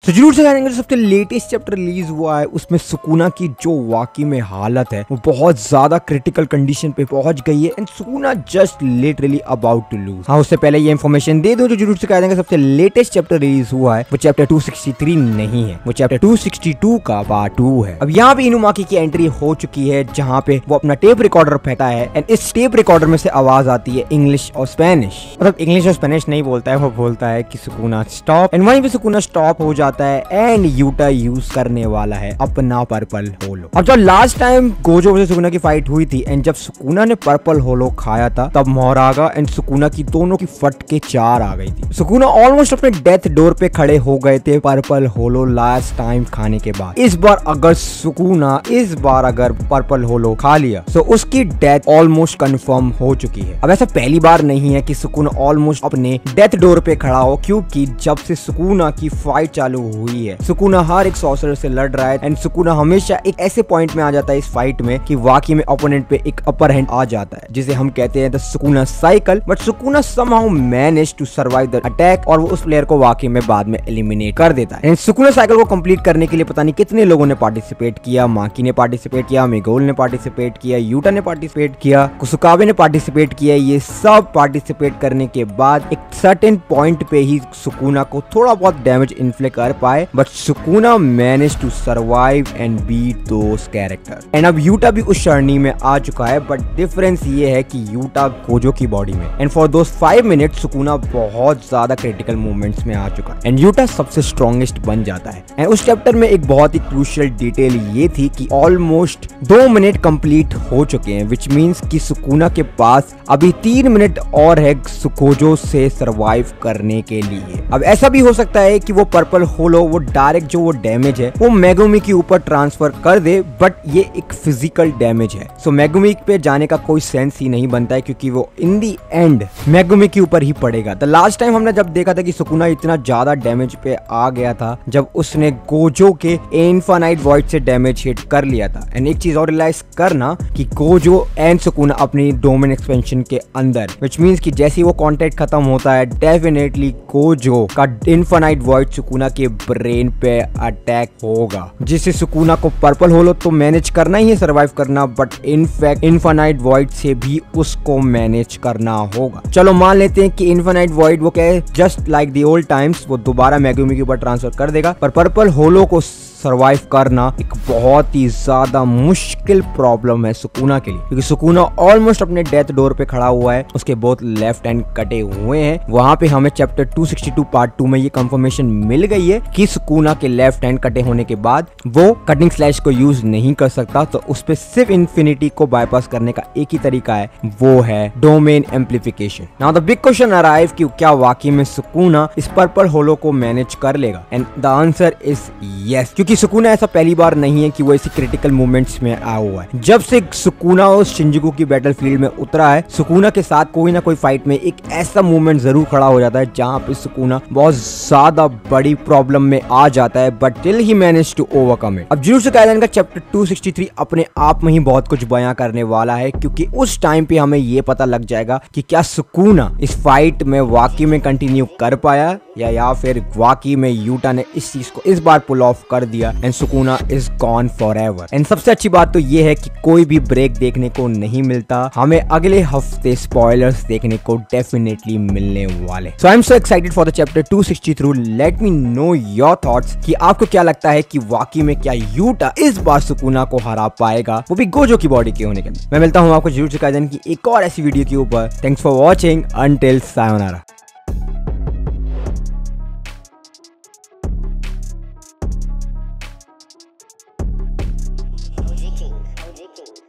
तो जरूर से जानेंगे सबसे लेटेस्ट चैप्टर रिलीज हुआ है, उसमें सुकूना की जो वाकई में हालत है वो बहुत ज्यादा क्रिटिकल कंडीशन पे पहुंच गई है and Sukuna just literally about to lose. हाँ, उससे पहले ये इन्फॉर्मेशन दे दो जो जरूर से कह देंगे सबसे लेटेस्ट चैप्टर रिलीज हुआ है वो चैप्टर 263 नहीं है, वो चैप्टर 262 का पार्ट 2 है। अब यहाँ पे इनुमाकी की एंट्री हो चुकी है जहाँ पे वो अपना टेप रिकॉर्डर फेंकता है एंड इस टेप रिकॉर्डर में से आवाज आती है इंग्लिश और स्पेनिश। मतलब इंग्लिश और स्पेनिश नहीं बोलता है, वो बोलता है कि सुकूना स्टॉप एंड वहीं पे सुकूना स्टॉप हो जाता है एंड यूटा यूज करने वाला है अपना पर्पल होलो। अब जब लास्ट टाइम गोजो से सुकूना की फाइट हुई थी एंड जब सुकूना ने पर्पल होलो खाया था तब मोरागा एंड सुकूना की दोनों की फट के 4 आ गई थी। सुकूना ऑलमोस्ट अपने डेथ डोर पे खड़े हो गए थे पर्पल होलो लास्ट टाइम खाने के बाद। इस बार अगर पर्पल होलो खा लिया तो उसकी डेथ ऑलमोस्ट कंफर्म हो चुकी है। अब ऐसा पहली बार नहीं है कि सुकूना ऑलमोस्ट अपने डेथ डोर पे खड़ा हो, क्योंकि जब से सुकूना की फाइट चालू हुई है सुकूना हर एक सॉर्सरर से लड़ रहा है एंड सुकूना हमेशा एक ऐसे पॉइंट में आ जाता है इस फाइट में कि वाकई में ओपोनेंट पे एक अपर हैंड आ जाता है, जिसे हम कहते हैं the Sukuna cycle. But Sukuna somehow manage to survive the attack और वो उस प्लेयर को वाकई में बाद में एलिमिनेट कर देता है। एंड सुकूना साइकिल को कंप्लीट करने के लिए पता नहीं कितने लोगों ने पार्टिसिपेट किया। माकी ने पार्टिसिपेट किया, मिगोल ने पार्टिसिपेट किया, यूटा ने पार्टिसिपेट किया, कुसुकाबे ने पार्टिसिपेट किया। ये सब पार्टिसिपेट करने के बाद एक सर्टेन पॉइंट पे ही सुकूना को थोड़ा बहुत डैमेज इन्फ्लिक्ट कर पाए, but Sukuna manage to survive and beat those character. And अब यूटा भी उस जर्नी में आ चुका है, बट डिफरेंस ये है कि यूटा गोजो की बॉडी में एंड फॉर दोस 5 मिनट्स सुकूना बहुत ज्यादा क्रिटिकल मूवमेंट्स में आ चुका है एंड यूटा सबसे स्ट्रॉन्गेस्ट बन जाता है। एंड उस चैप्टर में एक बहुत ही क्रूशियल डिटेल ये थी कि ऑलमोस्ट 2 मिनट कंप्लीट हो चुके हैं, विच मीन्स कि सुकूना के पास अभी 3 मिनट और है गोजो से सर्वाइव करने के लिए। अब ऐसा भी हो सकता है कि वो पर्पल होलो वो डायरेक्ट जो वो डैमेज है वो मेगुमी के ऊपर ट्रांसफर कर दे, बट ये एक फिजिकल डैमेज है, सो मेगुमी पे जाने का कोई सेंस ही नहीं बनता है क्योंकि वो इन दी एंड मेगुमी के ऊपर ही पड़ेगा। द लास्ट टाइम हमने जब देखा था कि सुकूना इतना ज्यादा डैमेज पे आ गया था जब उसने गोजो के इनफाइनाइट वॉइड से डैमेज हिट कर लिया था। एंड एक चीज और रियलाइज करना कि गोजो एंड सुकूना अपनी डोमेन एक्सपेंशन के अंदर, विच मीन्स कि जैसे ही वो कॉन्टेक्ट खत्म होता है डेफिनेटली गोजो का इनफाइनाइट वॉइड सुकूना के ब्रेन पे अटैक होगा, जिससे सुकूना को पर्पल होलो तो मैनेज करना ही है, सर्वाइव करना, बट इनफैक्ट इनफाइनाइट वॉइड से भी उसको मैनेज करना होगा। चलो मान लेते हैं कि इनफाइनाइट वॉइड वो क्या है, just like the old times वो दोबारा मेगुमी के ऊपर ट्रांसफर कर देगा, पर पर्पल होलो को सर्वाइव करना एक बहुत ही ज्यादा मुश्किल प्रॉब्लम है सुकूना के लिए, क्योंकि सुकूना ऑलमोस्ट अपने डेथ डोर पे खड़ा हुआ है, उसके बोथ लेफ्ट हैंड कटे हुए हैं। वहां पे हमें चैप्टर 262 पार्ट 2 में ये कंफर्मेशन मिल गई है कि सुकूना के लेफ्ट हैंड कटे होने के बाद वो कटिंग स्लैश को यूज नहीं कर सकता, तो उस पे सिर्फ इन्फिनिटी को बाईपास करने का एक ही तरीका है, वो है domain amplification. Now the big question arrive कि क्या वाकई में सुकूना इस पर्पल होलो को मैनेज कर लेगा, and the answer is yes, क्योंकि सुकूना ऐसा पहली बार नहीं है कि वो ऐसी क्रिटिकल मूवमेंट्स में आया हुआ है। जब से सुकूना उस शिंजुकू की बैटलफील्ड में उतरा है, सुकूना के साथ कोई ना कोई फाइट में एक ऐसा मूवमेंट जरूर खड़ा हो जाता है जहां पे सुकूना बहुत ज्यादा बड़ी प्रॉब्लम में आ जाता है, but till he manage to overcome it. अब जुजुत्सु काइसेन का चैप्टर 263 अपने आप में ही बहुत कुछ बयां करने वाला है, क्योंकि उस टाइम पे हमें ये पता लग जाएगा कि क्या सुकूना इस फाइट में वाकई में कंटिन्यू कर पाया या फिर वाकई में यूटा ने इस चीज को इस बार पुल ऑफ कर दिया and Sukuna is gone forever. And सबसे अच्छी बात तो ये है कि कोई भी ब्रेक देखने को नहीं मिलता, हमें अगले हफ्ते स्पॉयलर्स देखने को डेफिनेटली मिलने वाले। So I am so excited for the chapter 263। Let me know your thoughts कि आपको क्या लगता है कि वाकई में क्या यूटा इस बार सुकूना को हरा पाएगा, वो भी गोजो की बॉडी के होने के अंदर। मैं मिलता हूँ आपको जुजुत्सु काइसेन की एक और ऐसी वीडियो के ऊपर। Thanks for watching, until sayonara.